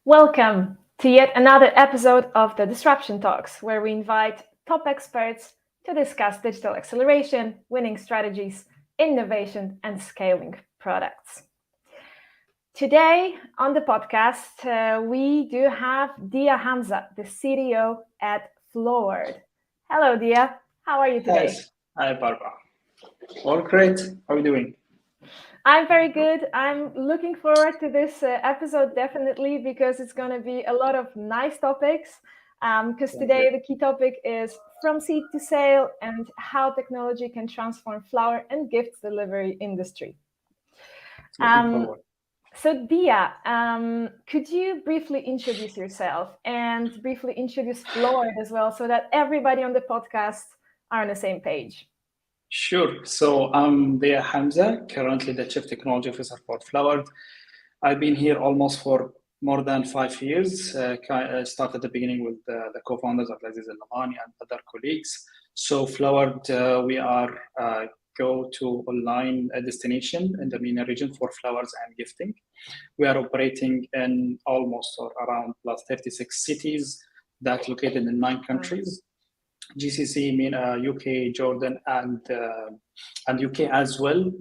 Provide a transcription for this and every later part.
Welcome to yet another episode of the Disruption Talks, where we invite top experts to discuss digital acceleration, winning strategies, innovation, and scaling products. Today on the podcast, we do have Diyaa Hamza, the CTO at Floward. Hello, Diyaa. How are you today? Yes. Hi, Barbara. All great. How are you doing? I'm very good. I'm looking forward to this episode definitely because it's going to be a lot of nice topics. Because today the key topic is from seed to sale and how technology can transform flower and gift delivery industry. Looking forward. So Diyaa, could you briefly introduce yourself and briefly introduce Floward as well so that everybody on the podcast are on the same page? Sure. So I'm Diyaa Hamza, currently the Chief Technology Officer for Floward. I've been here almost for more than 5 years. I started at the beginning with the co-founders of Aziz Al-Lamani and other colleagues. So Floward, we are go-to online destination in the MENA region for flowers and gifting. We are operating in almost or around plus 36 cities that located in 9 countries. GCC, MENA, UK, Jordan, and UK as well.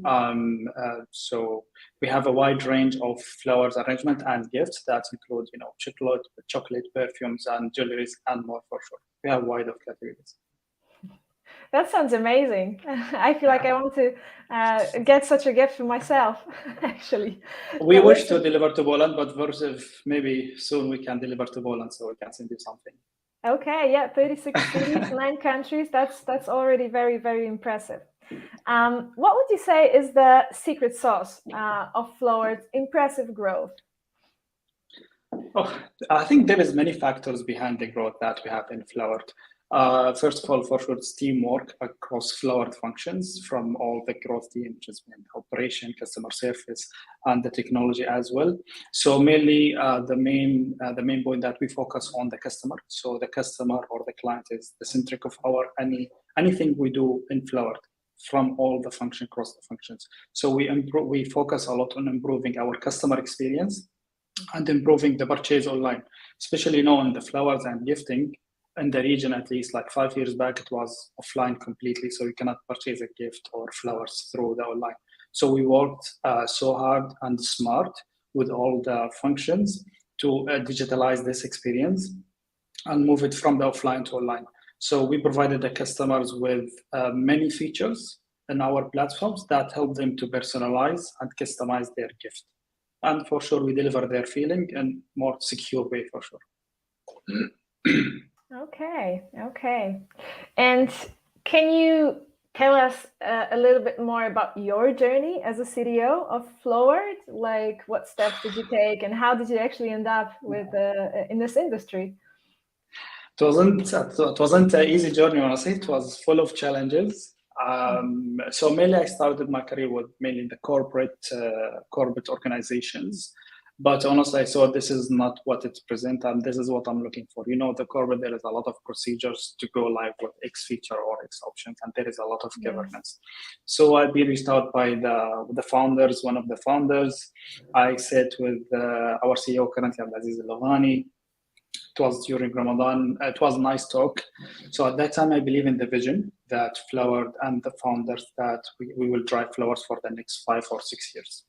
So we have a wide range of flowers arrangement and gifts that include, chocolate, perfumes, and jewelries, and more for sure. We have wide of categories. That sounds amazing. I feel like I want to get such a gift for myself, actually. We wish to deliver to Poland, but versus maybe soon we can deliver to Poland, so we can send you something. Okay, yeah, 36 cities, 9 countries. That's already very, very impressive. What would you say is the secret sauce of Floward's impressive growth? Oh, I think there is many factors behind the growth that we have in Floward. First of all, for sure, it's teamwork across Floward functions from all the growth team, which is operation, customer service, and the technology as well. So mainly the main point that we focus on the customer. So the customer or the client is the centric of our anything we do in Floward from all the function across the functions. So we focus a lot on improving our customer experience and improving the purchase online, especially now in the flowers and gifting. In the region, at least like 5 years back, it was offline completely. So you cannot purchase a gift or flowers through the online. So we worked so hard and smart with all the functions to digitalize this experience and move it from the offline to online. So we provided the customers with many features in our platforms that help them to personalize and customize their gift. And for sure, we deliver their feeling in more secure way for sure. Okay. And can you tell us a little bit more about your journey as a CTO of Floward? Like, what steps did you take, and how did you actually end up with in this industry? It wasn't an easy journey, honestly. It was full of challenges. So mainly, I started my career with mainly the corporate organizations. But honestly, I saw this is not what it presents, and this is what I'm looking for. The corporate, there is a lot of procedures to go live with X feature or X options, and there is a lot of governance. So I've been reached out by the founders, one of the founders. I sat with our CEO currently, Aziz Al-Lamani. It was during Ramadan. It was a nice talk. So at that time, I believe in the vision that Floward and the founders that we will drive Flowers for the next 5 or 6 years.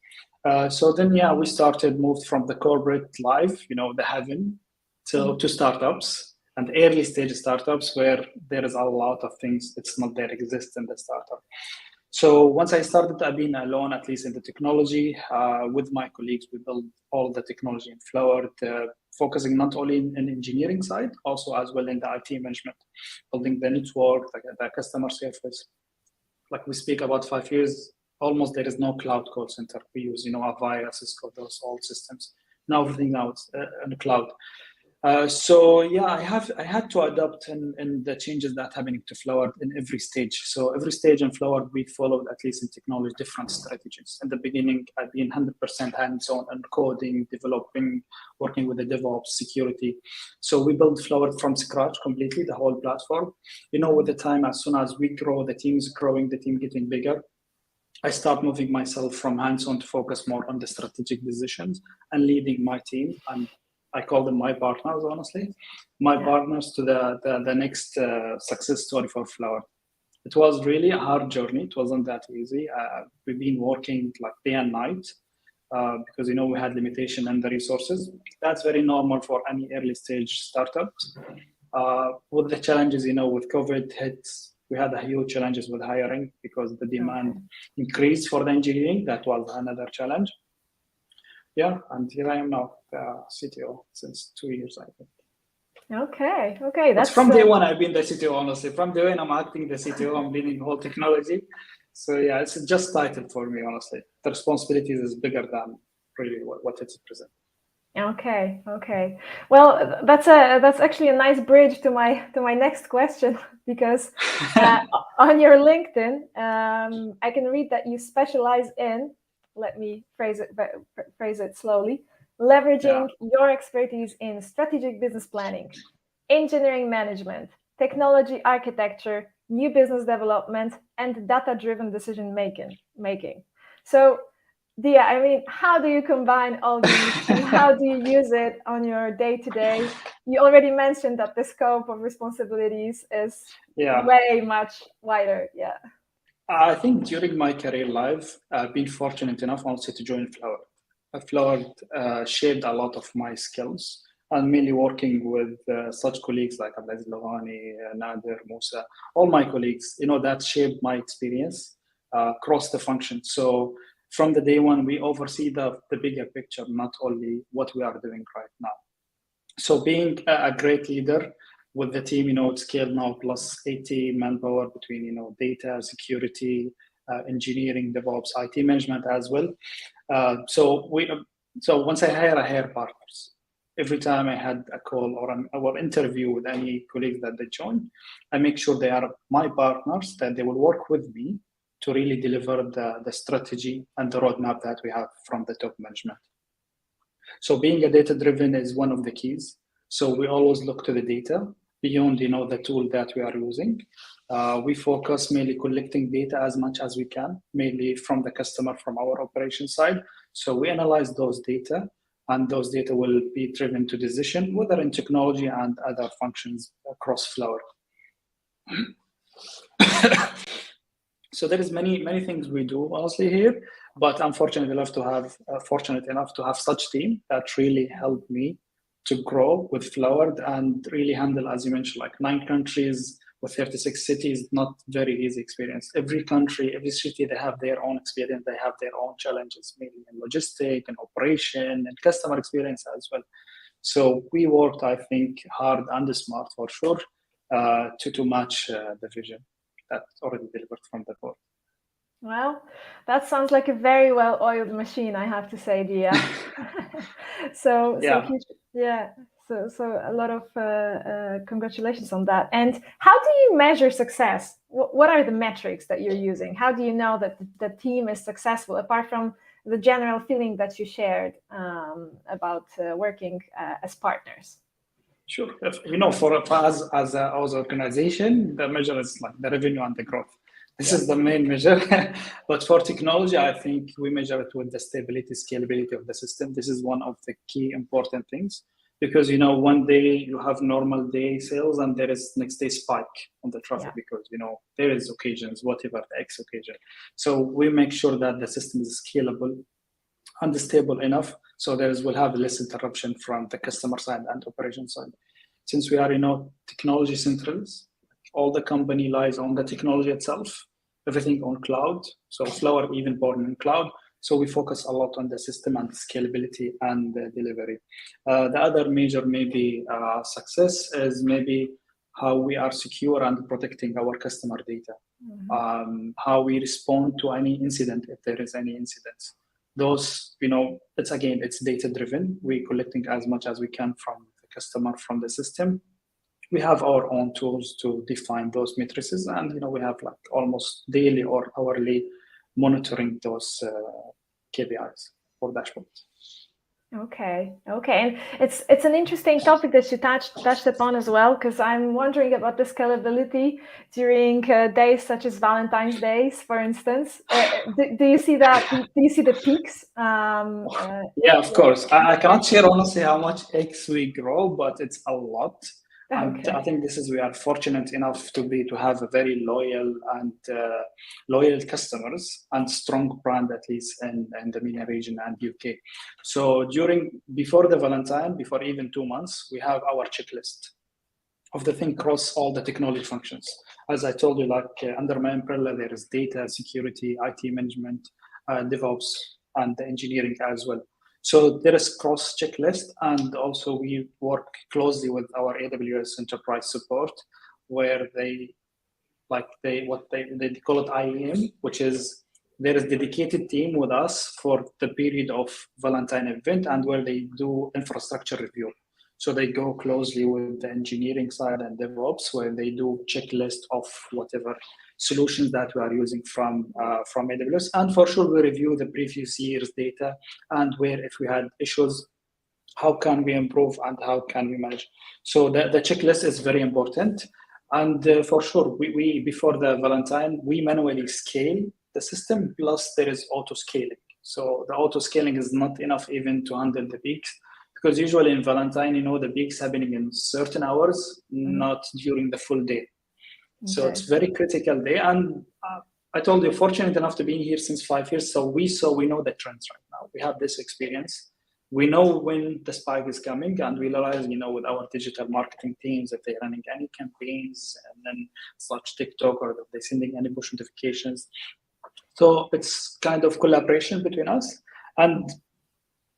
So then, we moved from the corporate life, the heaven, to startups and early stage startups where there is a lot of things it's not there exist in the startup. So once I started, I've been alone, at least in the technology. With my colleagues, we built all the technology in Floward, focusing not only in engineering side, also as well in the IT management, building the network, the customer service. Like we speak about 5 years, almost there is no cloud call center. We use, Avaya, Cisco, those all systems. Now everything now is in the cloud. I had to adapt in the changes that happening to Floward in every stage. So every stage in Floward, we followed, at least in technology, different strategies. In the beginning, I've been 100% hands-on and coding, developing, working with the DevOps, security. So we built Floward from scratch completely, the whole platform. With the time, as soon as we grow, the team is growing, the team getting bigger. I start moving myself from hands-on to focus more on the strategic decisions and leading my team and I call them my partners, honestly, my partners to the next success story for Flower. It was really a hard journey. It wasn't that easy. We've been working like day and night because, we had limitation in the resources. That's very normal for any early stage startup. With the challenges, with COVID hits, we had a huge challenges with hiring because the demand increased for the engineering. That was another challenge. Yeah, and here I am now, the CTO since 2 years, I think. Okay. That's from day one. I've been the CTO, honestly. From day one, I'm acting the CTO. I'm leading the whole technology. So yeah, it's just title for me, honestly. The responsibilities is bigger than really what it's present. Okay. Well, that's actually a nice bridge to my next question, because on your LinkedIn, I can read that you specialize in, let me phrase it slowly, leveraging your expertise in strategic business planning, engineering management, technology architecture, new business development, and data-driven decision making. So, Diyaa, I mean, how do you combine all these and how do you use it on your day-to-day? You already mentioned that the scope of responsibilities is way much wider. Yeah. I think during my career life, I've been fortunate enough also to join Floward. Floward shaped a lot of my skills, and mainly working with such colleagues like Abdelaziz Lohani, Nader, Musa, all my colleagues, that shaped my experience across the function. So from the day one, we oversee the bigger picture, not only what we are doing right now. So being a great leader with the team, it's scaled now plus 80 manpower between, data, security, engineering, DevOps, IT management as well. So once I hire partners. Every time I had a call or interview with any colleagues that they join, I make sure they are my partners, that they will work with me to really deliver the strategy and the roadmap that we have from the top management. So being a data-driven is one of the keys. So we always look to the data beyond, the tool that we are using. We focus mainly collecting data as much as we can, mainly from the customer, from our operation side. So we analyze those data, and those data will be driven to decision, whether in technology and other functions across Floward. So there is many things we do honestly here, but I'm fortunate enough to have such team that really helped me to grow with Floward and really handle, as you mentioned, like 9 countries with 36 cities. Not very easy experience. Every country, every city, they have their own experience. They have their own challenges, maybe in logistics and operation and customer experience as well. So we worked, I think, hard and smart for sure to match the vision that's already delivered from the board. Well, that sounds like a very well-oiled machine, I have to say, Diyaa. So a lot of congratulations on that. And how do you measure success? What are the metrics that you're using? How do you know that the team is successful, apart from the general feeling that you shared about working as partners? Sure. For us as an organization, the measure is like the revenue and the growth. This is the main measure. But for technology, I think we measure it with the stability, scalability of the system. This is one of the key important things, because one day you have normal day sales and there is next day spike on the traffic because there is occasions, whatever the X occasion. So we make sure that the system is scalable and stable enough, so we'll have less interruption from the customer side and operation side. Since we are technology centrals, all the company lies on the technology itself, everything on cloud. So Flower even born in cloud. So we focus a lot on the system and scalability and the delivery. The other major success is maybe how we are secure and protecting our customer data. How we respond to any incident if there is any incidents. Those, it's data driven. We're collecting as much as we can from the customer, from the system. We have our own tools to define those matrices, and we have like almost daily or hourly monitoring those KPIs or dashboards. Okay, and it's an interesting topic that you touched upon as well, because I'm wondering about the scalability during days such as Valentine's Days, for instance. Do you see that? Do you see the peaks? Yeah, of course. I cannot share honestly how much eggs we grow, but it's a lot. And I Okay. think we are fortunate enough to have a very loyal and loyal customers and strong brand, at least in the MENA region and UK. So before the Valentine, before even 2 months, we have our checklist of the thing across all the technology functions. As I told you, under my umbrella, there is data security, IT management, DevOps, and the engineering as well. So there is cross checklist, and also we work closely with our AWS enterprise support, where they call it IAM, which is there is dedicated team with us for the period of Valentine event, and where they do infrastructure review. So they go closely with the engineering side and DevOps, where they do checklist of whatever solutions that we are using from AWS. And for sure, we review the previous year's data, and where if we had issues, how can we improve and how can we manage. So the checklist is very important. And for sure, we before the Valentine, we manually scale the system, plus there is auto scaling. So the auto scaling is not enough even to handle the peaks, because usually in Valentine, the peaks happening in certain hours, not during the full day. So Okay. it's very critical day. And I told you, fortunate enough to be here since 5 years. So we know the trends right now. We have this experience. We know when the spike is coming, and we realize, with our digital marketing teams, if they're running any campaigns and then such TikTok, or if they're sending any push notifications. So it's kind of collaboration between us. And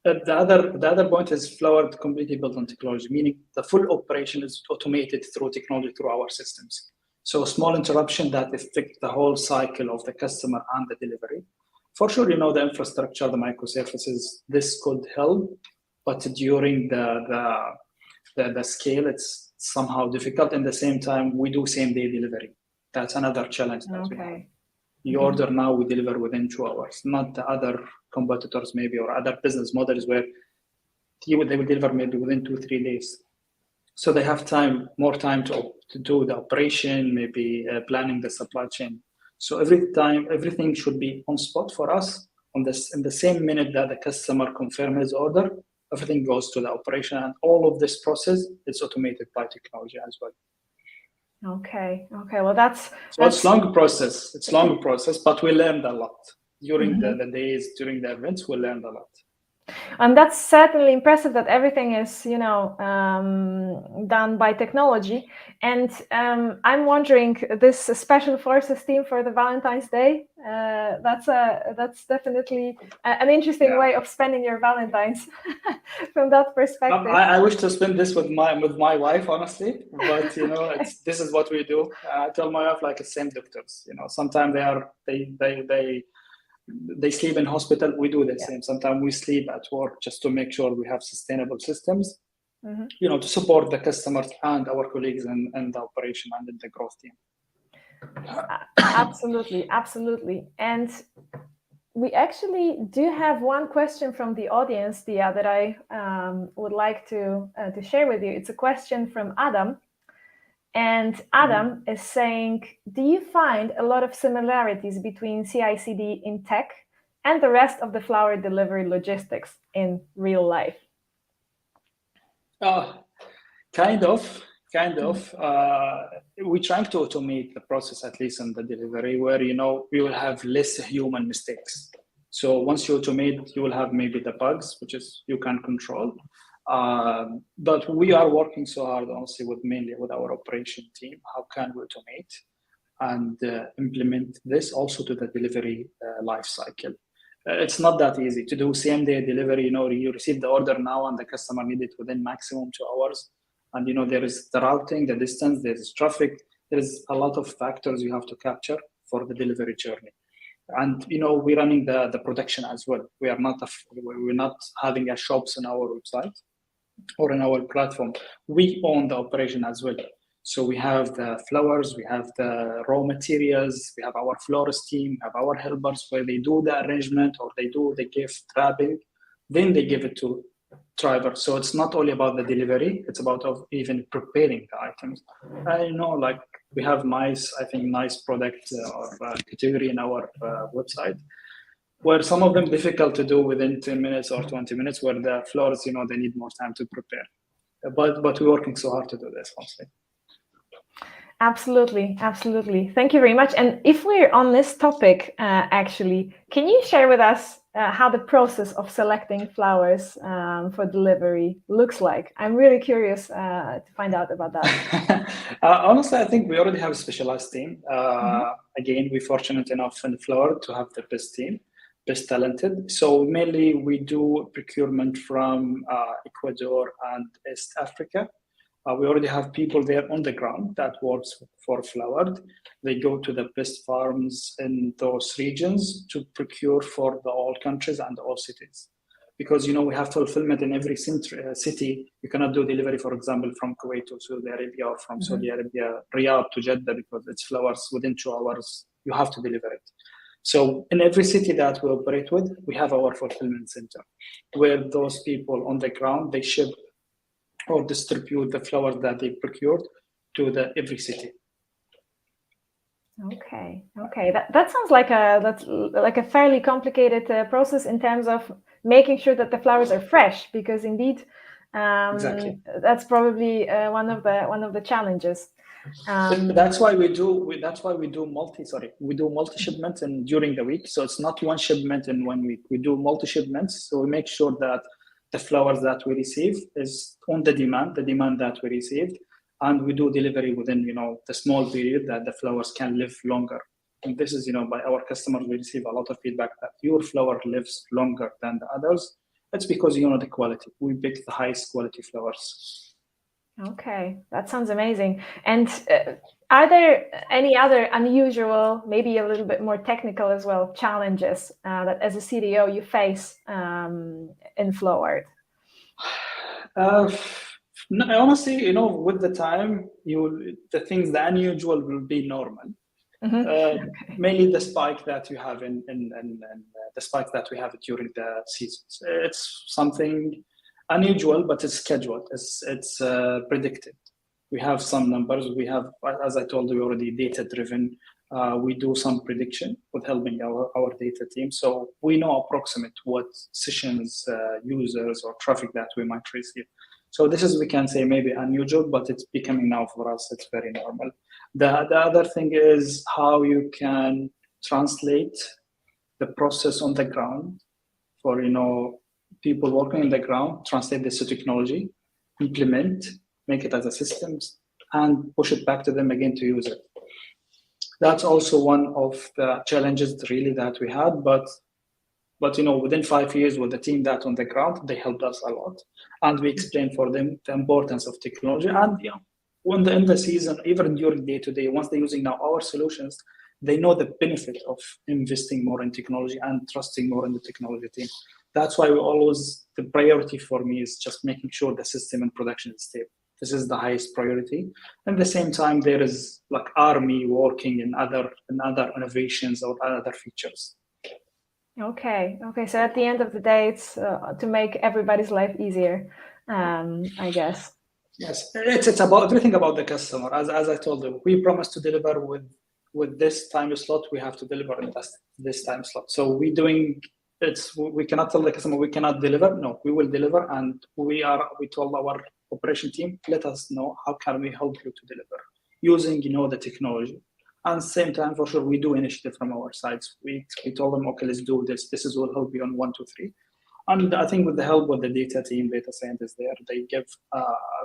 the other point is Floward completely built on technology, meaning the full operation is automated through technology, through our systems. So small interruption that affect the whole cycle of the customer and the delivery. For sure, the infrastructure, the microservices, this could help, but during the scale, it's somehow difficult. In the same time, we do same day delivery. That's another challenge that we have. You order now, we deliver within 2 hours, not the other competitors maybe, or other business models where they will deliver maybe within 2-3 days. So they have more time to do the operation, maybe planning the supply chain. So everything should be on spot for us. In the same minute that the customer confirms his order, everything goes to the operation, and all of this process is automated by technology as well. Okay. Well, that's it's long process. It's long process, but we learned a lot during the days, during the events. We learned a lot. And that's certainly impressive that everything is, done by technology. And I'm wondering, this special forces team for the Valentine's Day, that's definitely an interesting way of spending your Valentines from that perspective. I wish to spend this with my wife, honestly, but this is what we do. I tell my wife, like, it's same doctors. Sometimes they sleep in hospital. We do the same. Sometimes we sleep at work just to make sure we have sustainable systems, to support the customers and our colleagues and the operation and the growth team. Absolutely. And we actually do have one question from the audience, Diyaa, that I would like to share with you. It's a question from Adam. And Adam is saying, do you find a lot of similarities between CI/CD in tech and the rest of the Floward delivery logistics in real life? Kind of. We're trying to automate the process, at least in the delivery, where we will have less human mistakes. So once you automate, you will have maybe the bugs, which is you can control. But we are working so hard, honestly, mainly with our operation team. How can we automate and implement this also to the delivery life cycle? It's not that easy to do same day delivery. You receive the order now and the customer need it within maximum 2 hours. And there is the routing, the distance, there's traffic. There's a lot of factors you have to capture for the delivery journey. And we're running the production as well. We're not having a shops on our website or in our platform. We own the operation as well. So we have the flowers, we have the raw materials, we have our florist team, we have our helpers where they do the arrangement or they do the gift wrapping. Then they give it to driver. So it's not only about the delivery, it's about even preparing the items. Like we have nice product or category in our website, where some of them difficult to do within 10 minutes or 20 minutes, where the flowers, they need more time to prepare. But we're working so hard to do this, honestly. Absolutely. Thank you very much. And if we're on this topic, actually, can you share with us how the process of selecting flowers for delivery looks like? I'm really curious to find out about that. Honestly, I think we already have a specialized team. Again, we're fortunate enough in Floward to have the best team, best talented. So mainly we do procurement from Ecuador and East Africa. We already have people there on the ground that works for Floward. They go to the best farms in those regions to procure for the all countries and all cities. Because, we have fulfillment in every city. You cannot do delivery, for example, from Kuwait to Saudi Arabia or from Saudi Arabia, Riyadh to Jeddah, because it's flowers within 2 hours. You have to deliver it. So in every city that we operate with, we have our fulfillment center where those people on the ground, they ship or distribute the flowers that they procured to every city. Okay. That sounds like a fairly complicated process in terms of making sure that the flowers are fresh, because indeed, Exactly. that's probably one of the challenges. That's why we do multi shipments and during the week. So it's not one shipment in 1 week. We do multi shipments. So we make sure that the flowers that we receive is on the demand that we received, and we do delivery within the small period that the flowers can live longer. And this is by our customers, we receive a lot of feedback that your flower lives longer than the others. That's because the quality. We pick the highest quality flowers. Okay, that sounds amazing. And are there any other unusual, maybe a little bit more technical as well, challenges that as a CDO you face in Floward? No, honestly, with the time, the unusual will be normal. Okay. Mainly the spike that you have in the spike that we have during the seasons. It's something unusual, but it's scheduled. It's predicted. We have some numbers. We have, as I told you already, data driven. We do some prediction with helping our data team. So we know approximate what sessions, users or traffic that we might receive. So this is, we can say, maybe unusual, but it's becoming now for us, it's very normal. The other thing is how you can translate the process on the ground for, people working on the ground, translate this to technology, implement, make it as a systems, and push it back to them again to use it. That's also one of the challenges really that we had, but within 5 years with the team that on the ground, they helped us a lot, and we explained for them the importance of technology. And when in the season, even during day to day, once they're using now our solutions, they know the benefit of investing more in technology and trusting more in the technology team. That's why the priority for me is just making sure the system and production is stable. This is the highest priority. At the same time, there is like army working in other innovations or other features. Okay. So at the end of the day, it's to make everybody's life easier, I guess. Yes, it's about everything about the customer. As I told you, we promise to deliver with this time slot. We have to deliver in this time slot. So we cannot tell the customer we cannot deliver. No, we will deliver, and we told our operation team, let us know how can we help you to deliver using the technology. And same time, for sure, we do initiative from our sides. We told them, okay, let's do this. This will help you on 1, 2, 3. And I think with the help of the data team, data scientists there, they give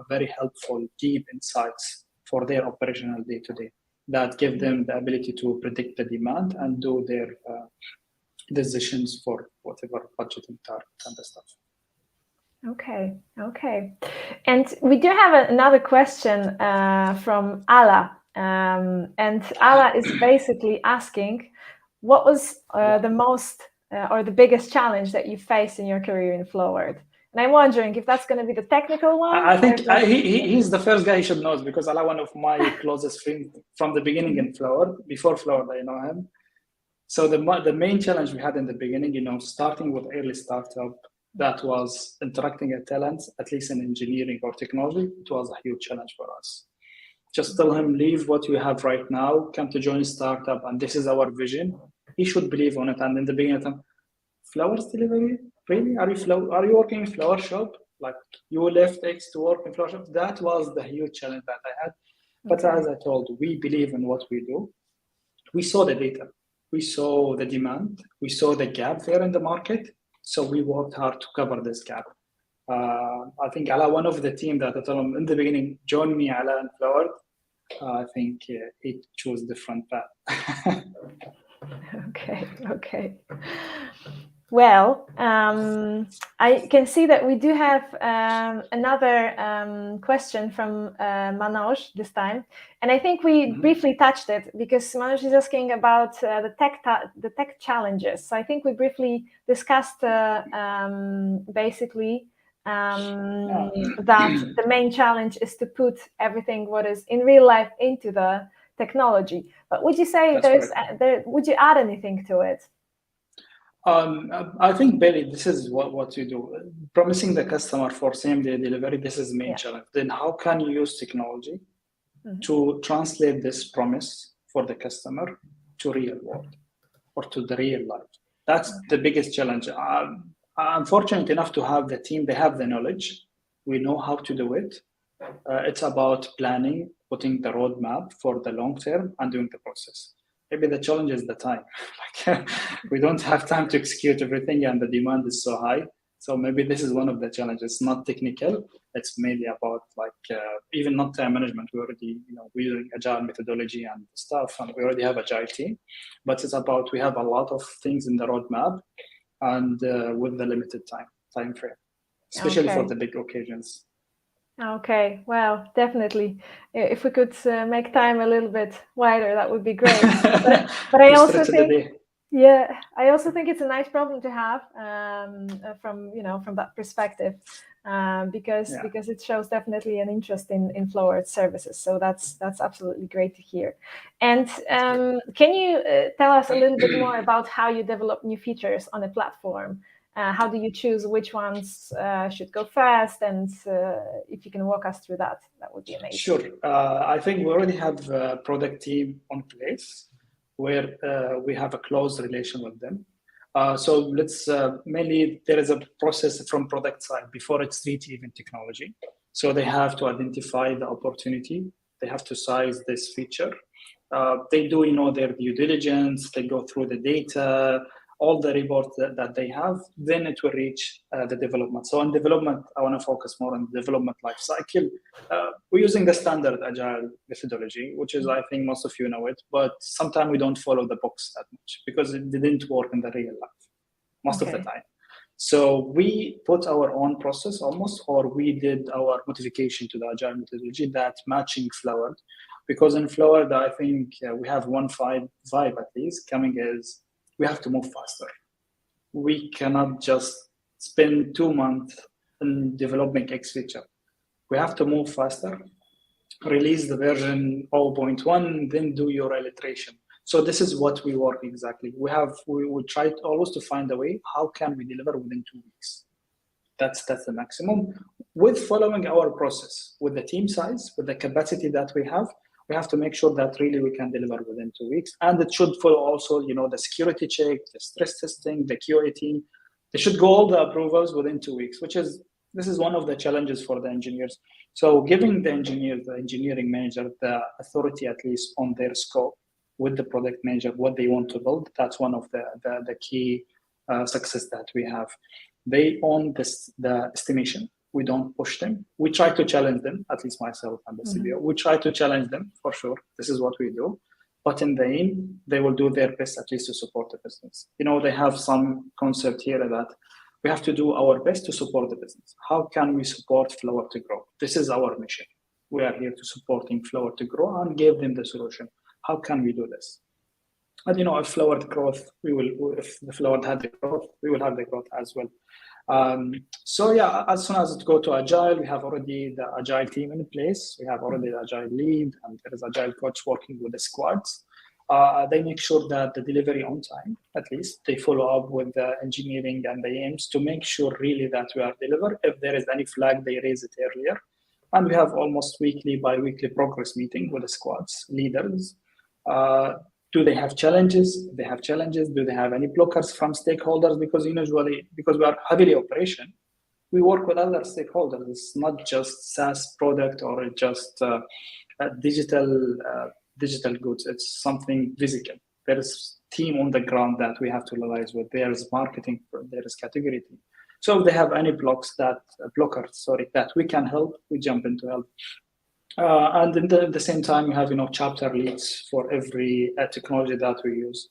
very helpful, deep insights for their operational day-to-day that give them the ability to predict the demand and do their decisions for whatever budgeting target and the stuff. Okay. And we do have another question from Ala. And Ala is basically asking, what was the most or the biggest challenge that you faced in your career in Floward? And I'm wondering if that's going to be the technical one. I think he's the first guy you should know, because Ala, one of my closest friends from the beginning in Floward. Before Floward, I know him. So the main challenge we had in the beginning, starting with early startup, that was interacting with talents, at least in engineering or technology. It was a huge challenge for us. Just tell him, leave what you have right now, come to join a startup, and this is our vision. He should believe on it. And in the beginning, flowers delivery? Really? Are you working in flower shop? Like, you left X to work in flower shop? That was the huge challenge that I had. But as I told, we believe in what we do. We saw the data. We saw the demand. We saw the gap there in the market. So we worked hard to cover this gap. I think Ala, one of the team that I told him in the beginning, join me, Ala and Floward. I think he chose different path. Okay. Well, I can see that we do have another question from Manoj this time, and I think we briefly touched it because Manoj is asking about the tech challenges. So I think we briefly discussed basically that the main challenge is to put everything what is in real life into the technology. But would you say would you add anything to it? I think, Bailey, this is what you do. Promising the customer for same-day delivery, this is the main challenge. Then how can you use technology to translate this promise for the customer to real world or to the real life? That's the biggest challenge. I'm fortunate enough to have the team. They have the knowledge. We know how to do it. It's about planning, putting the roadmap for the long term, and doing the process. Maybe the challenge is the time. We don't have time to execute everything, and the demand is so high. So maybe this is one of the challenges. It's not technical. It's mainly about even not time management. We already, we're using agile methodology and stuff, and we already have agile team. But it's about we have a lot of things in the roadmap, and with the limited time frame, especially for the big occasions. Okay, well, definitely. If we could make time a little bit wider, that would be great. But I also think, I also think it's a nice problem to have from that perspective, because it shows definitely an interest in Floward services. So that's absolutely great to hear. And can you tell us a little bit more about how you develop new features on a platform? How do you choose which ones should go first? And if you can walk us through that, that would be amazing. Sure. I think we already have a product team on place where we have a close relation with them. So let's mainly there is a process from product side before it's reach even technology. So they have to identify the opportunity. They have to size this feature. They do, their due diligence. They go through the data, all the reports that they have, then it will reach the development. So in development, I want to focus more on the development life cycle. We're using the standard agile methodology, which is, I think most of you know it, but sometimes we don't follow the box that much because it didn't work in the real life most of the time. So we put our own process almost, or we did our modification to the agile methodology that matching Floward. Because in Floward, I think we have one vibe at least coming is, we have to move faster. We cannot just spend 2 months in developing X feature. We have to move faster, release the version 0.1, then do your iteration. So this is what we work exactly. We try always to find a way, how can we deliver within 2 weeks? That's the maximum. With following our process, with the team size, with the capacity that we have to make sure that really we can deliver within 2 weeks. And it should follow also, the security check, the stress testing, the QA team. They should go all the approvals within 2 weeks, this is one of the challenges for the engineers. So giving the engineers, the engineering manager, the authority at least on their scope with the product manager, what they want to build, that's one of the key success that we have. They own the estimation. We don't push them. We try to challenge them, at least myself and the CBO. We try to challenge them for sure. This is what we do. But in the end, they will do their best at least to support the business. They have some concept here that we have to do our best to support the business. How can we support Floward to grow? This is our mission. We are here to supporting Floward to grow and give them the solution. How can we do this? And if Floward growth, if the Floward had the growth, we will have the growth as well. As soon as it go to agile, we have already the agile team in place. We have already the agile lead, and there is agile coach working with the squads. They make sure that the delivery on time, at least they follow up with the engineering and the aims to make sure really that we are delivered. If there is any flag, they raise it earlier. And we have almost weekly, bi-weekly progress meeting with the squads, leaders. Do they have challenges? If they have challenges, do they have any blockers from stakeholders? Because usually, because we are heavily operation, we work with other stakeholders. It's not just SaaS product or just digital goods. It's something physical. There is team on the ground that we have to liaise with. There is marketing, there is category team. So if they have any blockers that we can help, we jump in to help. And at the same time, we have chapter leads for every technology that we use.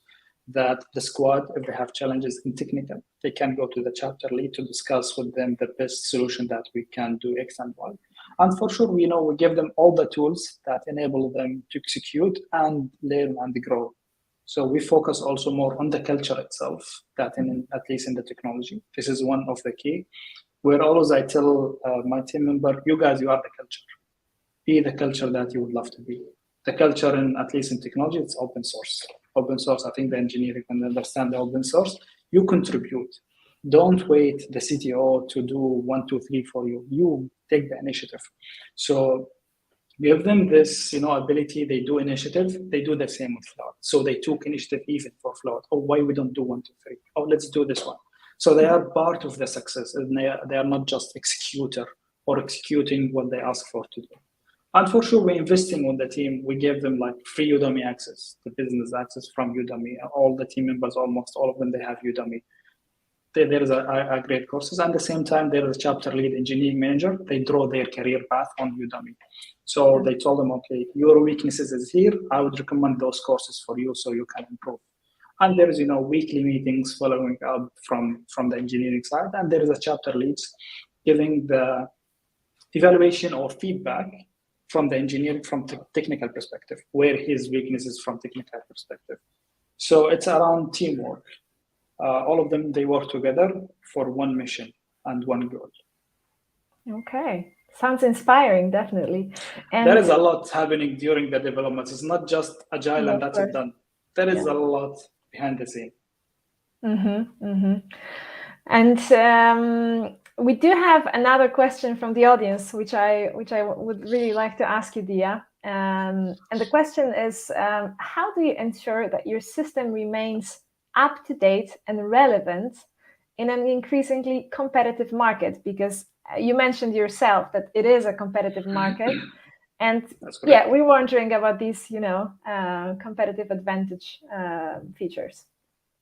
That the squad, if they have challenges in technical, they can go to the chapter lead to discuss with them the best solution that we can do X and Y. And for sure, we give them all the tools that enable them to execute and learn and grow. So we focus also more on the culture itself, that at least in the technology. This is one of the key. Where always I tell my team member, you guys, you are the culture. Be the culture that you would love to be. The culture, at least in technology, it's open source. Open source, I think the engineer can understand the open source. You contribute. Don't wait the CTO to do 1, 2, 3 for you. You take the initiative. So give them this, ability. They do initiative. They do the same with Floward. So they took initiative even for Floward. Oh, why we don't do 1, 2, 3? Oh, let's do this one. So they are part of the success. And they are not just executor or executing what they ask for to do. And for sure, we're investing on the team. We gave them like free Udemy access, the business access from Udemy. All the team members, almost all of them, they have Udemy. There is a great courses. And at the same time, there is a chapter lead engineering manager. They draw their career path on Udemy. So they told them, okay, your weaknesses is here. I would recommend those courses for you so you can improve. And there is, weekly meetings following up from the engineering side. And there is a chapter leads giving the evaluation or feedback from the engineering, from technical perspective, where his weaknesses from technical perspective. So it's around teamwork. All of them, they work together for one mission and one goal. Okay, sounds inspiring, definitely. And there is a lot happening during the development. It's not just agile and that's it done. There is a lot behind the scene. Mm-hmm, mm-hmm. And we do have another question from the audience, which I would really like to ask you, Diyaa. And the question is, how do you ensure that your system remains up to date and relevant in an increasingly competitive market? Because you mentioned yourself that it is a competitive market. And we're wondering about these, competitive advantage features.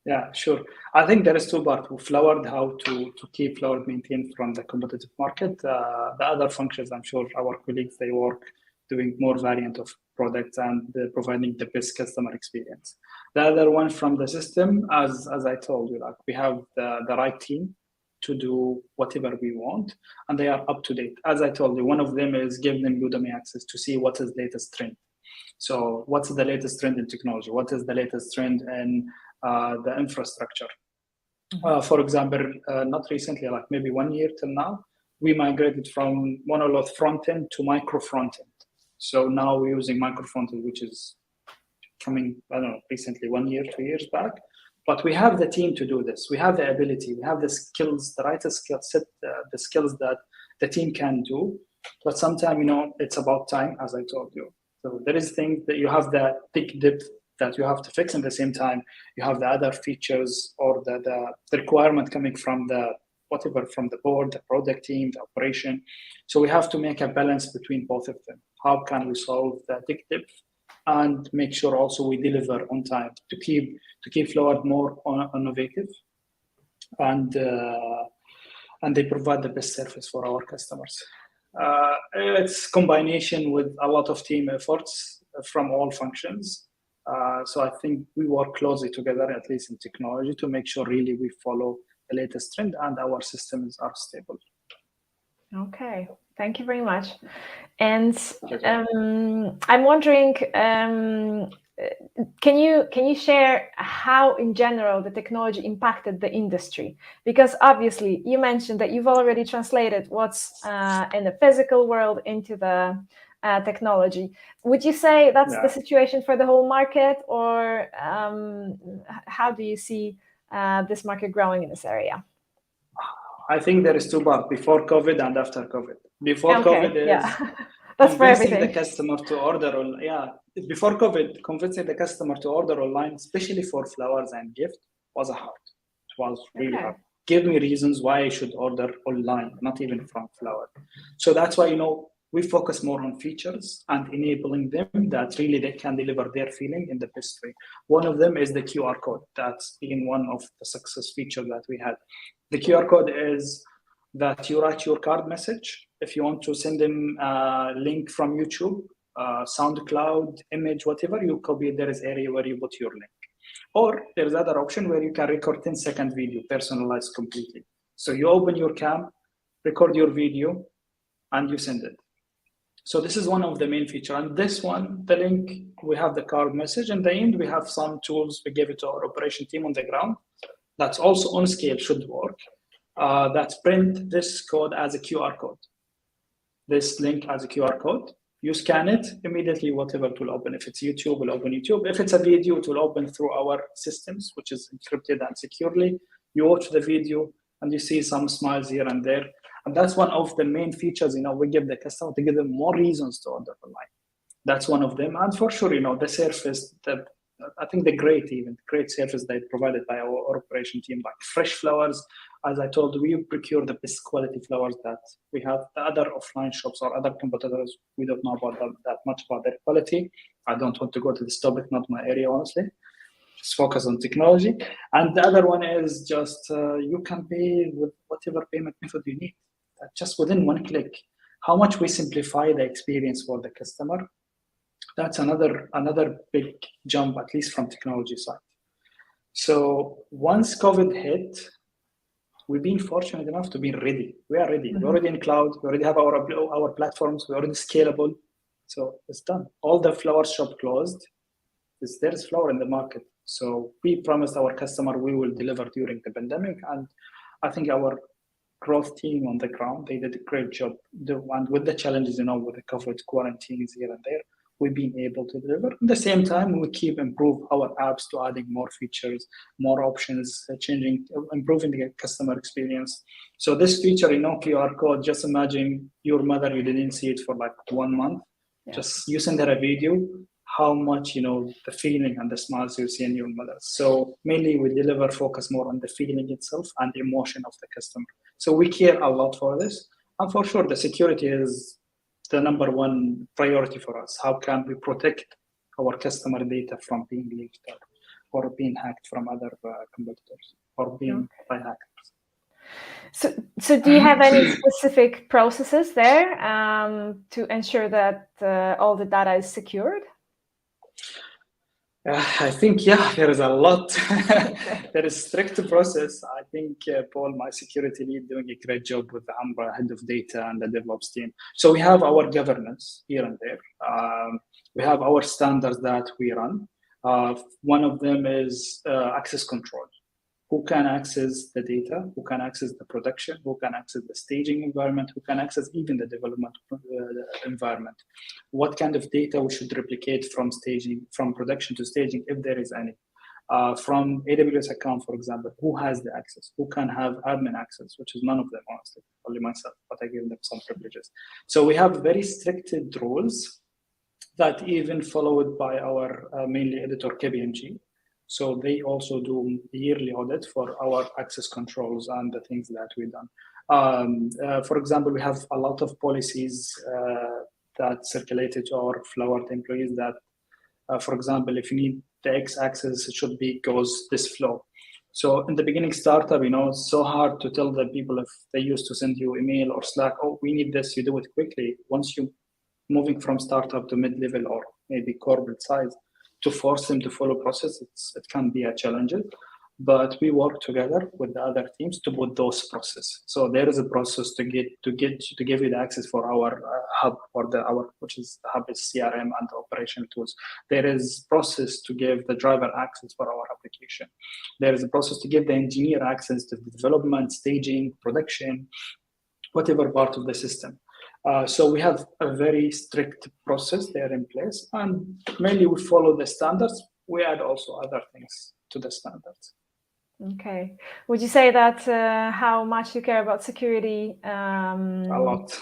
Yeah, sure. I think there is two parts of Floward, how to keep Floward maintained from the competitive market. The other functions, I'm sure our colleagues, they work doing more variant of products and providing the best customer experience. The other one from the system, as I told you, like we have the right team to do whatever we want, and they are up to date. As I told you, one of them is give them Udemy access to see what is the latest trend. So what's the latest trend in technology? What is the latest trend in the infrastructure? For example, not recently, like maybe 1 year till now, we migrated from monolith frontend to micro frontend. So now we're using micro frontend, which is coming, I don't know, recently 1 year, 2 years back. But we have the team to do this. We have the ability, we have the skills, the right skill set, the skills that the team can do. But sometimes, it's about time, as I told you. So there is things that you have the thick depth that you have to fix. At the same time, you have the other features or the requirement coming from from the board, the product team, the operation. So we have to make a balance between both of them. How can we solve the thick depth and make sure also we deliver on time to keep Floward more innovative and they provide the best service for our customers. It's combination with a lot of team efforts from all functions. So I think we work closely together, at least in technology, to make sure really we follow the latest trend and our systems are stable. Okay, thank you very much. And I'm wondering, can you share how, in general, the technology impacted the industry? Because obviously, you mentioned that you've already translated what's in the physical world into the technology. Would you say that's the situation for the whole market, or how do you see this market growing in this area? I think there is two parts, before COVID and after COVID. Before COVID is that's for convincing everything. the customer to order. Before COVID, convincing the customer to order online, especially for flowers and gift, was hard. It was really hard. Give me reasons why I should order online, not even from Floward. So that's why, we focus more on features and enabling them that really they can deliver their feeling in the best way. One of them is the QR code. That's been one of the success features that we had. The QR code is that you write your card message. If you want to send them a link from YouTube, SoundCloud, image, whatever, you copy, there is area where you put your link. Or there's other option where you can record 10-second video, personalized completely. So you open your cam, record your video, and you send it. So this is one of the main features. And this one, the link, we have the card message. In the end, we have some tools we give it to our operation team on the ground. That's also on scale, should work. That print this code as a QR code. This link as a QR code. You scan it, immediately whatever it will open. If it's YouTube, it will open YouTube. If it's a video, it will open through our systems, which is encrypted and securely. You watch the video and you see some smiles here and there. And that's one of the main features, we give the customer to give them more reasons to order online. That's one of them. And for sure, the service, I think the great service they provided by our operation team, like fresh flowers. As I told you, we procure the best quality flowers that we have. The other offline shops or other competitors, we don't know about that much about their quality. I don't want to go to this topic, not my area, honestly. Just focus on technology. And the other one is just you can pay with whatever payment method you need. Just within one click. How much we simplify the experience for the customer. That's another big jump, at least from technology side. So once COVID hit, we've been fortunate enough to be ready. We are ready. We're already in cloud. We already have our platforms. We're already scalable. So it's done. All the flower shop closed. There's flower in the market. So we promised our customer we will deliver during the pandemic. And I think our growth team on the ground, they did a great job. And with the challenges, with the COVID quarantines here and there, we've been able to deliver. At the same time, we keep improve our apps to adding more features, more options, improving the customer experience. So this feature, QR code, just imagine your mother, you didn't see it for like 1 month. Yeah. Just you send her a video, how much, the feeling and the smiles you see in your mother. So mainly we focus more on the feeling itself and the emotion of the customer. So we care a lot for this. And for sure, the security is the number one priority for us. How can we protect our customer data from being leaked or being hacked from other competitors or being by hackers? So do you have any specific processes there to ensure that all the data is secured? I think, there is a lot. There is strict process. I think Paul, my security lead, doing a great job with the Amber head of data and the DevOps team. So we have our governance here and there. We have our standards that we run. One of them is access control. Who can access the data? Who can access the production? Who can access the staging environment? Who can access even the development environment? What kind of data we should replicate from production to staging, if there is any? From AWS account, for example, who has the access? Who can have admin access, which is none of them, honestly, only myself, but I give them some privileges. So we have very stricted rules that even followed by our mainly editor, KPMG. So they also do yearly audit for our access controls and the things that we've done. For example, we have a lot of policies that circulated to our Floward employees that, for example, if you need the X access, it goes this flow. So in the beginning startup, it's so hard to tell the people if they used to send you email or Slack, oh, we need this, you do it quickly. Once you moving from startup to mid-level or maybe corporate size, to force them to follow process, it can be a challenge. But we work together with the other teams to put those processes. So there is a process to give you the access for our hub which is the hub is CRM and operation tools. There is process to give the driver access for our application. There is a process to give the engineer access to the development, staging, production, whatever part of the system. So we have a very strict process there in place, and mainly we follow the standards. We add also other things to the standards. Okay. Would you say that how much you care about security A lot.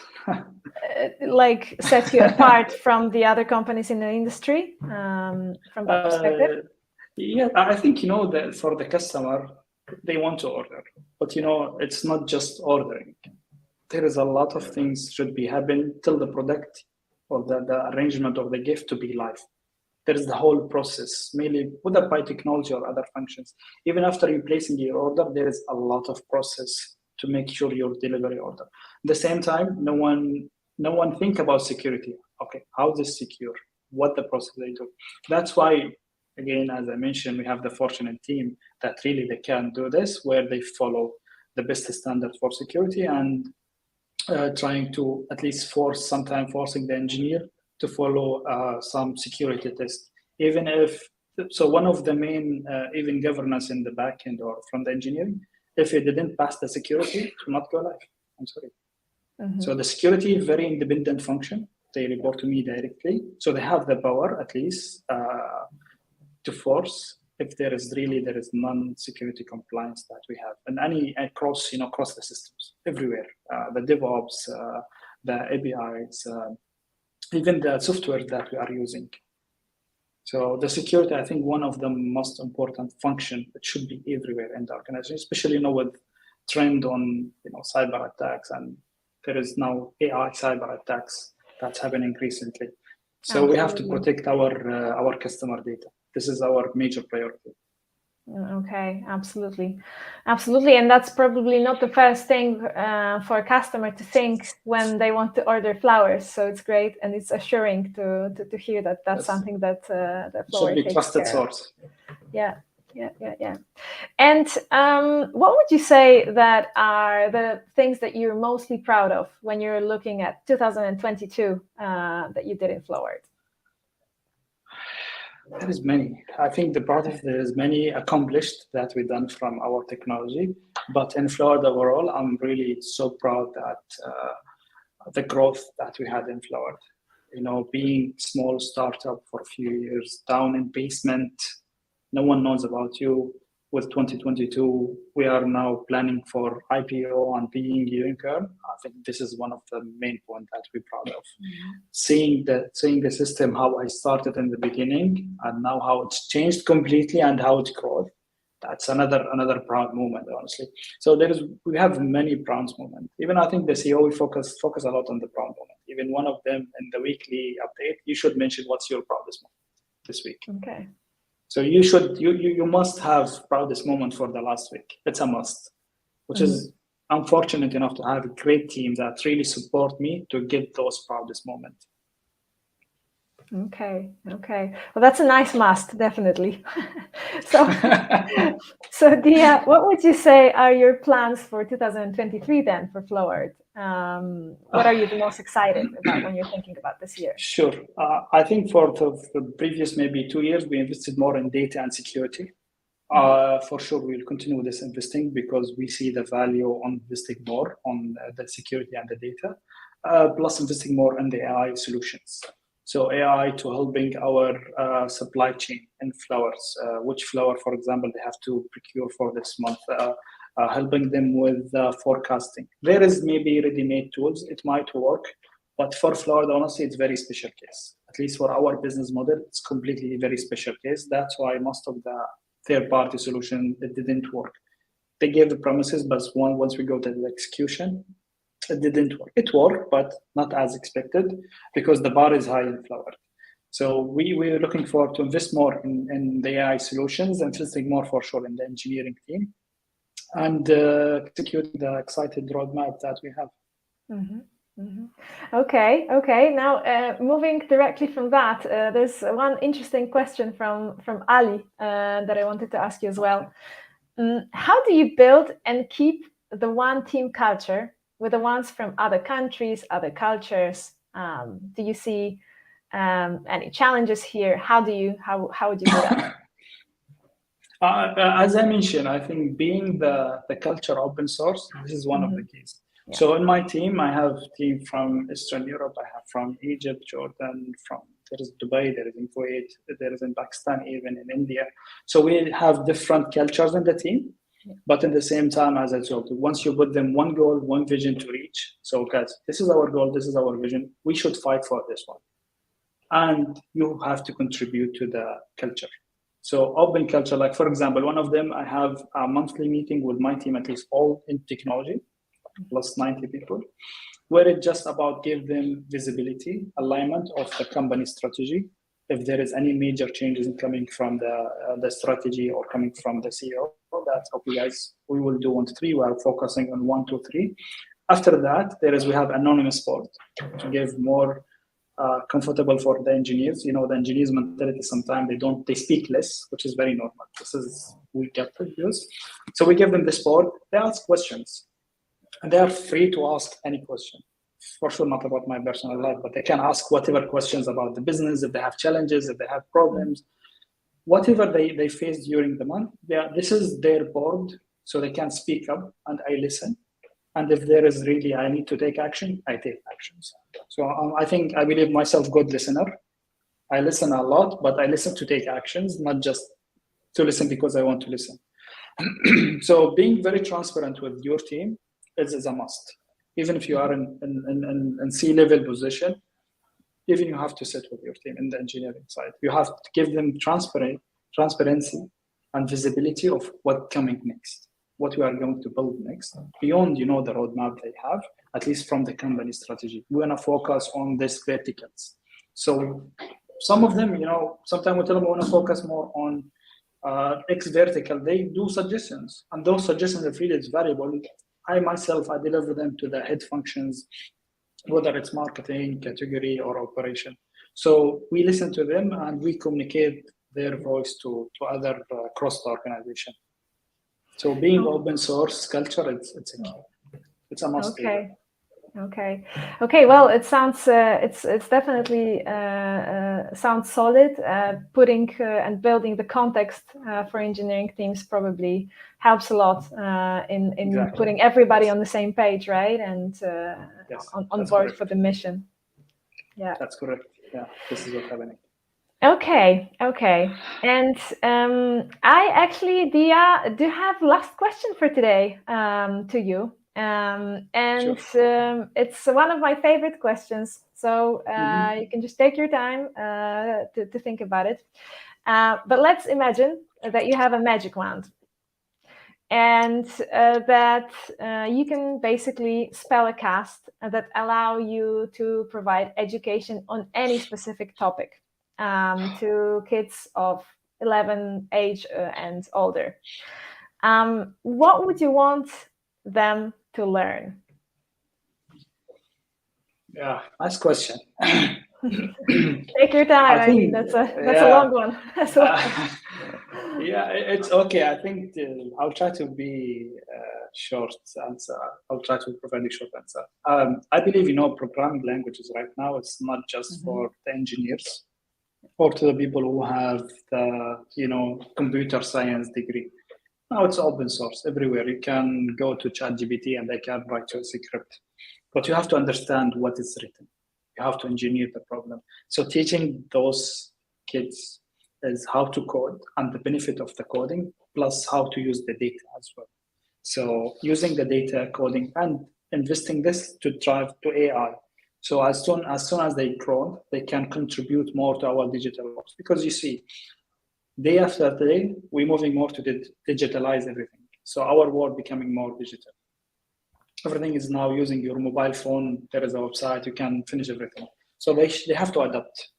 like sets you apart from the other companies in the industry from that perspective? Yeah, I think, that for the customer, they want to order, but it's not just ordering. There is a lot of things should be happening till the product or the arrangement of the gift to be live. There is the whole process, mainly whether by technology or other functions. Even after you placing your order, there is a lot of process to make sure your delivery order. At the same time, no one think about security. Okay, how is this secure? What the process they do? That's why, again, as I mentioned, we have the fortunate team that really they can do this, where they follow the best standard for security and trying to at least sometimes forcing the engineer to follow some security test. So one of the main even governance in the backend or from the engineering, if it didn't pass the security, it will not go live. I'm sorry. Mm-hmm. So the security is very independent function. They report to me directly. So they have the power at least to force if there is non-security compliance that we have, and across the systems everywhere, the DevOps, the APIs, even the software that we are using. So the security, I think, one of the most important function that should be everywhere in the organization, especially with trend on cyber attacks, and there is now AI cyber attacks that's happening recently. So Absolutely. We have to protect our customer data. This is our major priority. Okay, absolutely. And that's probably not the first thing for a customer to think when they want to order flowers. So it's great, and it's assuring to hear that that's something that Floward should be trusted source. Yeah. And what would you say that are the things that you're mostly proud of when you're looking at 2022 that you did in Floward? There is many. I think there is many accomplished that we've done from our technology, but in Floward overall, I'm really so proud that the growth that we had in Floward. Being small startup for a few years, down in basement, no one knows about you. With 2022, we are now planning for IPO and being unicorn. I think this is one of the main points that we're proud of. Mm-hmm. Seeing the system, how I started in the beginning, and now how it's changed completely and how it grows. That's another proud moment, honestly. So we have many proud moments. Even I think the CEO we focus a lot on the proud moment. Even one of them in the weekly update, you should mention what's your proudest moment this week. Okay. So you must have proudest moment for the last week. It's a must, which is I'm fortunate enough to have a great team that really support me to get those proudest moments. Okay. Well, that's a nice must, definitely. So Diyaa, what would you say are your plans for 2023 then for Floward? What are you the most excited about when you're thinking about this year? Sure. I think for the previous maybe 2 years, we invested more in data and security. For sure, we'll continue with this investing because we see the value on investing more on the security and the data, plus investing more in the AI solutions. So AI to helping our supply chain in flowers, which flower, for example, they have to procure for this month, helping them with forecasting. There is maybe ready-made tools, it might work, but for Floward, honestly, it's very special case. At least for our business model, it's completely very special case. That's why most of the third-party solution, it didn't work. They gave the promises, but once we go to the execution, it didn't work. It worked, but not as expected because the bar is high in Floward. So we're looking forward to invest more in the AI solutions, investing more for sure in the engineering team, and execute the excited roadmap that we have. Mm-hmm. Mm-hmm. Okay. Now, moving directly from that, there's one interesting question from Ali that I wanted to ask you as well. How do you build and keep the one team culture with the ones from other countries, other cultures? Do you see any challenges here? How would you do that? As I mentioned, I think being the culture open source, this is one of the keys. So in my team, I have team from Eastern Europe, I have from Egypt, Jordan, there is Dubai, there is in Kuwait, there is in Pakistan, even in India. So we have different cultures in the team, but in the same time, as I told you, once you put them one goal, one vision to reach. So guys, this is our goal, this is our vision. We should fight for this one. And you have to contribute to the culture. So open culture, like for example, one of them, I have a monthly meeting with my team, at least all in technology, plus 90 people, where it's just about give them visibility, alignment of the company strategy. If there is any major changes coming from the strategy or coming from the CEO, that's okay, guys, we will do 1 to 3. We are focusing on 1 to 3. After that, we have anonymous board to give more comfortable for the engineers. You know, the engineers' mentality sometimes they speak less, which is very normal. We get used. So we give them this board. They ask questions, and they are free to ask any question. For sure, not about my personal life, but they can ask whatever questions about the business. If they have challenges, if they have problems, whatever they face during the month, this is their board, so they can speak up, and I listen. And if there is really I need to take action, I take actions. So I believe myself good listener. I listen a lot, but I listen to take actions, not just to listen because I want to listen. So being very transparent with your team is a must. Even if you are in C-level position, even you have to sit with your team in the engineering side. You have to give them transparency and visibility of what's coming next, what we are going to build next, beyond, the roadmap they have, at least from the company strategy. We want to focus on these verticals. So some of them, sometimes we tell them we want to focus more on X vertical. They do suggestions, and those suggestions, I feel it's valuable. I deliver them to the head functions, whether it's marketing, category, or operation. So we listen to them and we communicate their voice to other across the organization. So being open source culture, it's a key. It's a must. Okay. Well, it sounds it's definitely sounds solid. Putting and building the context for engineering teams probably helps a lot in exactly. Putting everybody on the same page, right? And on board correct. For the mission. Yeah, that's correct. Yeah, this is what's happening. Okay. And I actually, Diyaa, do have last question for today to you. Sure. It's one of my favorite questions. So you can just take your time to think about it. But let's imagine that you have a magic wand and that you can basically spell a cast that allow you to provide education on any specific topic. To kids of 11 age and older. What would you want them to learn? Yeah, nice question. Take your time. I mean, that's a long one. Yeah, it's okay. I think I'll try to be short answer. I'll try to provide a short answer. I believe, programming languages right now, it's not just for the engineers or to the people who have the, computer science degree. Now it's open source everywhere. You can go to ChatGPT and they can write you a script. But you have to understand what is written. You have to engineer the problem. So teaching those kids is how to code and the benefit of the coding, plus how to use the data as well. So using the data, coding, and investing this to drive to AI. So as soon as they grow, they can contribute more to our digital works. Because you see, day after day, we're moving more to digitalize everything. So our world becoming more digital. Everything is now using your mobile phone. There is a website, you can finish everything. So they have to adapt.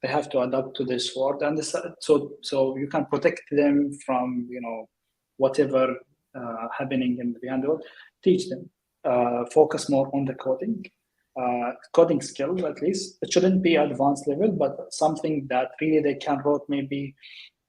They have to adapt to this world. And so you can protect them from, whatever happening in the end world. Teach them, focus more on the coding skills at least. It shouldn't be advanced level, but something that really they can write maybe,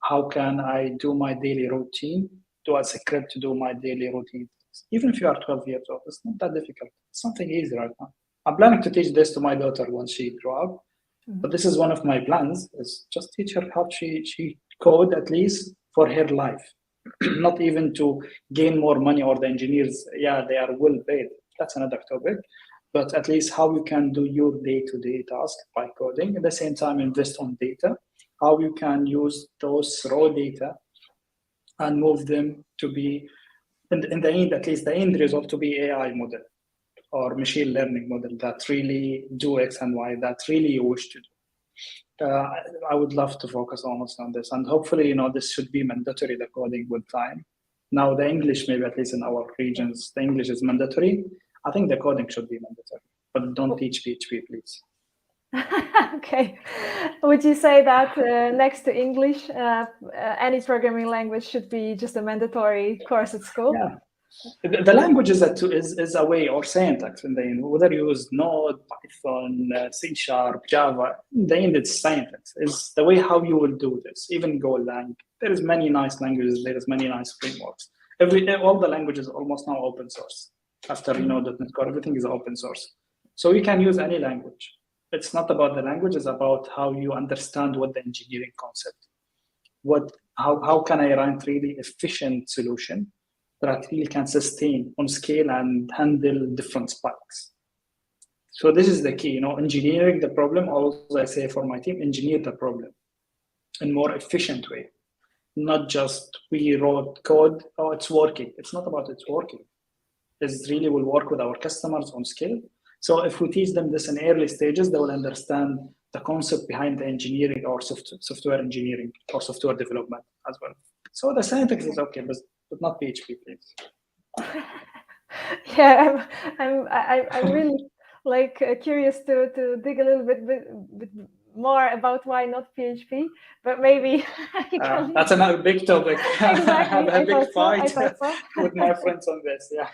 how can I do my daily routine, do a script to do my daily routine. Even if you are 12 years old, it's not that difficult. It's something easy right now. I'm planning to teach this to my daughter once she grows up. But this is one of my plans, is just teach her how she code at least for her life. Not even to gain more money, or the engineers, they are well paid. That's another topic. But at least how you can do your day-to-day task by coding. At the same time, invest on data. How you can use those raw data and move them to be, in the end, at least the end result to be AI model or machine learning model that really do X and Y, that really you wish to do. I would love to focus almost on this. And hopefully, this should be mandatory, the coding with time. Now, the English, maybe at least in our regions, the English is mandatory. I think the coding should be mandatory, but don't teach PHP, please. Okay. Would you say that next to English, any programming language should be just a mandatory course at school? Yeah. The language is a way or syntax in the end. Whether you use Node, Python, C#, Java, in the end it's syntax. It's the way how you will do this. Even Golang, there is many nice languages. There is many nice frameworks. All the languages are almost now open source. After .NET Core, everything is open source. So you can use any language. It's not about the language. It's about how you understand what the engineering concept. How can I write really efficient solution that really can sustain on scale and handle different spikes. So this is the key, engineering the problem. Also, I say for my team, engineer the problem in more efficient way, not just we wrote code, it's working. It's not about it's working. This really will work with our customers on scale. So if we teach them this in early stages, they will understand the concept behind the engineering or software engineering or software development as well. So the syntax is okay, but not PHP, please. Yeah, I'm really curious to dig a little bit more about why not PHP, but maybe that's another big topic. Exactly. I have a big fight so. with my friends on this. Yeah.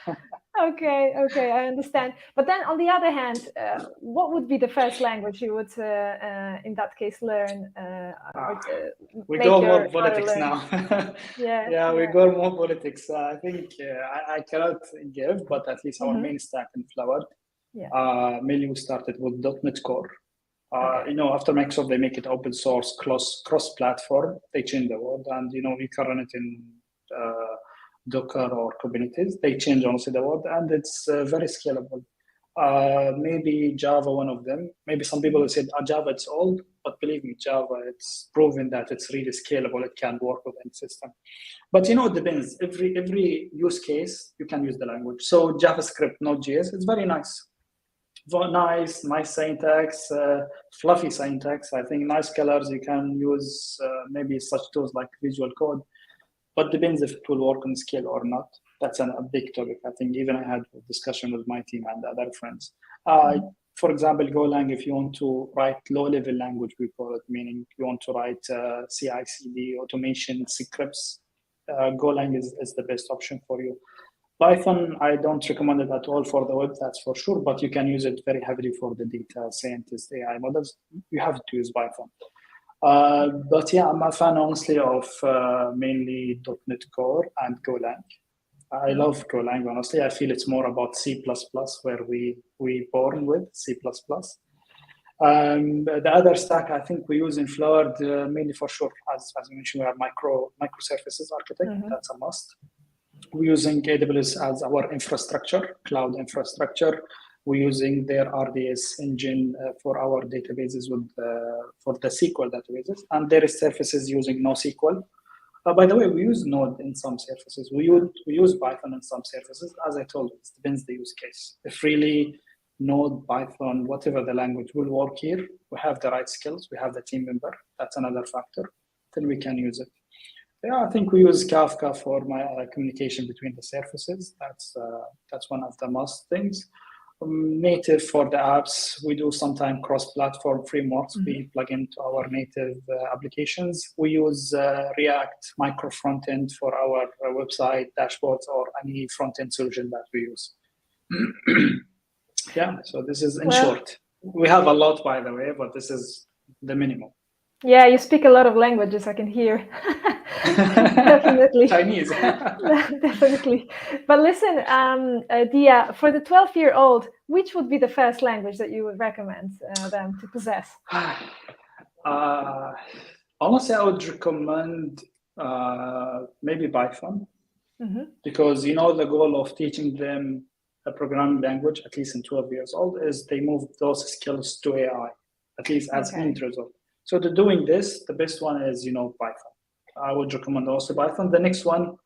Okay, I understand. But then on the other hand, what would be the first language you would, in that case, learn? We go more politics now. Yeah, we go more politics. I think I cannot give, but at least our main stack in Floward. Mainly we started with .NET Core. After Microsoft, they make it open source, cross-platform. They change the word, and we can run it in Docker or Kubernetes. They change honestly the word, and it's very scalable. Maybe Java, one of them. Maybe some people will say Java it's old, but believe me, Java it's proven that it's really scalable. It can work with any system. But it depends. Every use case you can use the language. So JavaScript, Node.js, it's very nice. Nice syntax, fluffy syntax. I think nice colors. You can use maybe such tools like Visual Code, but depends if it will work on scale or not. That's a big topic. I think even I had a discussion with my team and other friends. For example, Golang, if you want to write low-level language, we call it, meaning you want to write CI/CD automation scripts, Golang is the best option for you. Python, I don't recommend it at all for the web, that's for sure, but you can use it very heavily for the data scientist AI models. You have to use Python. But yeah, I'm a fan, honestly, of mainly .NET Core and Golang. I love Golang, honestly. I feel it's more about C++, where we born with C++. The other stack, I think we use in Floward mainly for sure. As I mentioned, we are microservices architect. That's a must. We're using AWS as our infrastructure, cloud infrastructure. We're using their RDS engine for our databases for the SQL databases, and there is services using NoSQL. By the way, we use Node in some services. We use Python in some services. As I told you, it depends the use case. If really Node, Python, whatever the language will work here, we have the right skills, we have the team member. That's another factor. Then we can use it. Yeah, I think we use Kafka for my communication between the services. That's one of the must things. Native for the apps, we do sometimes cross-platform frameworks. We plug into our native applications. We use React micro frontend for our website dashboards or any front-end solution that we use. Yeah, so this is in short. We have a lot, by the way, but this is the minimum. Yeah, you speak a lot of languages, I can hear. Definitely. Chinese. Definitely. But listen, Diyaa, for the 12-year-old, which would be the first language that you would recommend them to possess? Honestly, I would recommend maybe Python, because the goal of teaching them a programming language, at least in 12 years old, is they move those skills to AI, at least as end result. So to doing this, the best one is, Python. I would recommend also Python. The next one,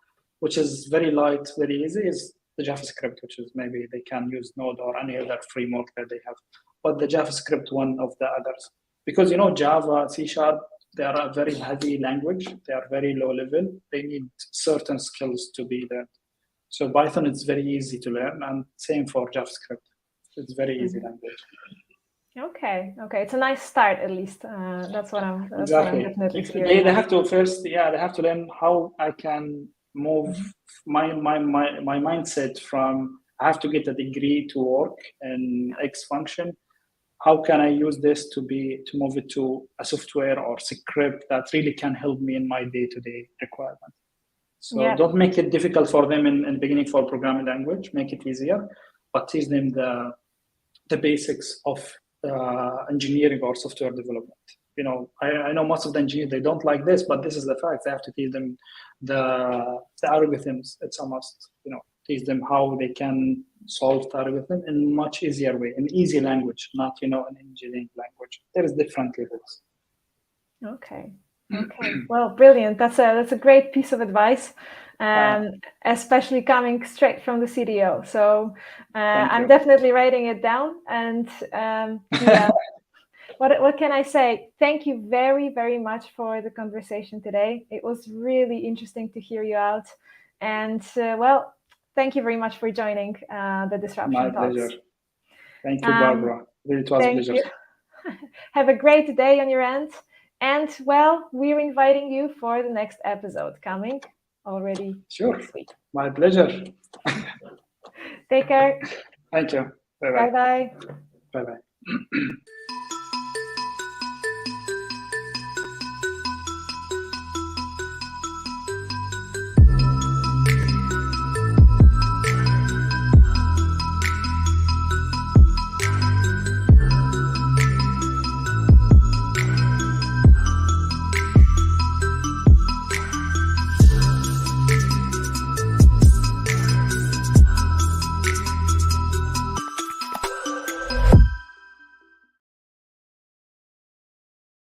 which is very light, very easy, is the JavaScript, which is maybe they can use Node or any other framework that they have. But the JavaScript one of the others, because Java, C#, they are a very heavy language. They are very low level. They need certain skills to be learned. So Python is very easy to learn, and same for JavaScript. It's very easy language. Okay. It's a nice start, at least. That's what I'm definitely hearing. They have to first, they have to learn how I can move my mindset from I have to get a degree to work in X function. How can I use this to move it to a software or script that really can help me in my day-to-day requirement? So don't make it difficult for them in the beginning for programming language. Make it easier, but teach them the basics of engineering or software development. I know most of the engineers, they don't like this, but this is the fact. They have to teach them the algorithms. It's a must. Teach them how they can solve the algorithm in a much easier way, in easy language, not an engineering language. There is different levels. Okay. Well, brilliant. That's a great piece of advice, especially coming straight from the CDO. So I'm definitely writing it down. And what can I say? Thank you very, very much for the conversation today. It was really interesting to hear you out. And thank you very much for joining the Disruption Talks. My pleasure. Thank you, Barbara. It was a pleasure. Have a great day on your end. And we're inviting you for the next episode coming already next week. My pleasure. Take care. Thank you. Bye-bye. Bye-bye.